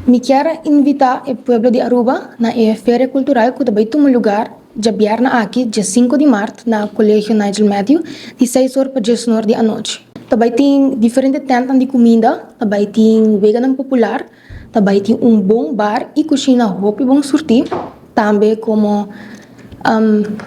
Me quero invitar o pueblo de Aruba na Feira Cultural que vai ter um lugar de viernes aqui, dia 5 de março, na Colégio Nigel Matthew, de 6 horas para 10 horas da noite. Também tem diferentes tendas de comida, também tem vegan popular, também tem um bom bar e cozinha roupa e bom sortir, também como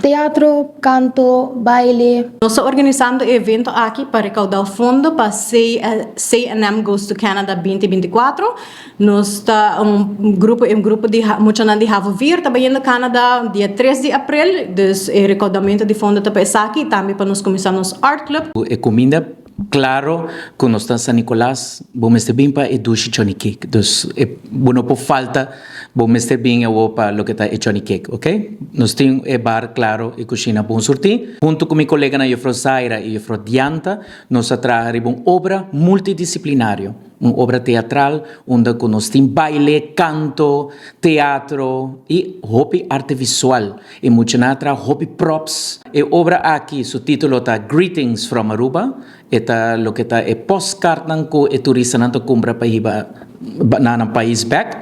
teatro, canto, baile. Nós estamos organizando um evento aqui para recaudar fundo para C&M Goes to Canada 2024. Nós está um grupo de muita gente de vir também no Canadá dia 3 de abril. Dus o recaudamento de fundo também está aqui, também para nós começar nosso art club. E comida, claro, que nós estamos em San Nicolás, vamos estar bem para educar Johnny Cake. Dus, não por falta, vamos estar bem para o que está Johnny Cake, ok? Nós temos bar, claro, e cozinha bom sortir. Junto com minha colega na Zaira e Dianta, nós trabalhamos uma obra multidisciplinária. Uma obra teatral, onde nós temos baile, canto, teatro e hobby arte visual. E muita natra hobby props. E obra aqui, o título está Greetings from Aruba. Eta lo que está é postcard nanko e turista nanto compra para iba na país back.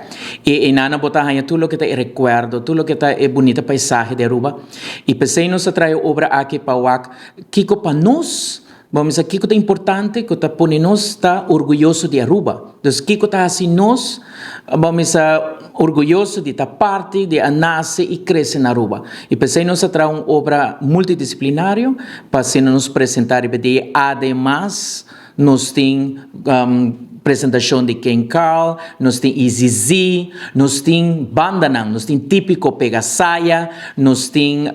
E nana botar hanya tudo lo que está é recuerdo, tudo lo que está é bonita paisagem de Aruba. E pensei nos atrai obra aqui para wak kiko para nós. Vamos dizer, Kiko é importante, que está nós está orgulhoso de Aruba. Então, Kiko está assim nós, vamos dizer, orgulhoso de estar parte, de nascer e crescer na Aruba. E pensei nós trazer uma obra multidisciplinária para se nos apresentar e ademais nós temos apresentação de Ken Carl, nós temos Easy Z, nós temos banda, nós temos típico Pega Saia, nós temos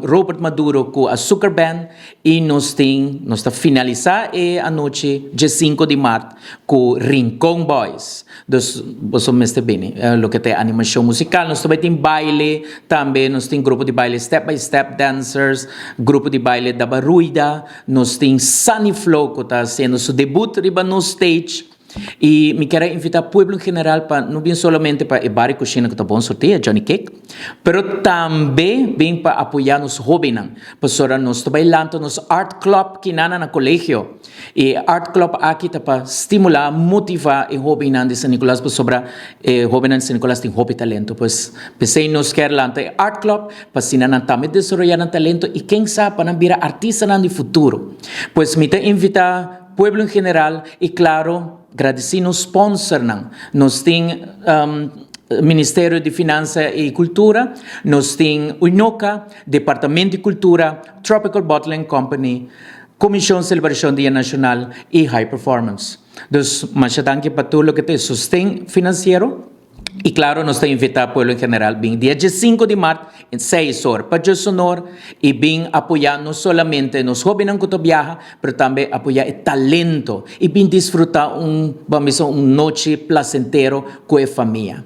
Robert Maduro com a Sugar Band e nós estamos finalizar a noite dia 5 de março com Rincon Boys. Você me está bem, o que tem animação musical, nós também temos baile, também nós temos grupo de baile Step by Step Dancers, grupo de baile da Baruida, nós temos Sunny Flow que está sendo seu debut riba no stage. E me quero invitar o povo em geral para não bem somente para o bar e cozinha que está bom sorteio, Johnny Cake, mas também bem para apoiar nos jovens, para nós trabalhando nos art club que nana na colégio. E art club aqui está para estimular, motivar o jovem de San Nicolás para sobre jovem de San Nicolás tem hobby talento. Pois pensei nos quer lá art club para se nana também desenvolver talento e quem sabe para virar artista no futuro. Pois me te invitar povo em geral e claro agradecer nos sponsor nós temos Ministério de Finanças e Cultura, nós temos UNOCA, Departamento de Cultura, Tropical Bottling Company, Comissão de Celebração Dia Nacional e High Performance. Então, mas danke para tudo o que tem sustento financeiro. E claro, nós estamos invitando o povo em geral, bem, dia 5 de março, em 6 horas, para o sonor, e bem apoiar não somente nos jovens que viajam, mas também apoiar o talento, e bem desfrutar vamos dizer, noite placentero com a família.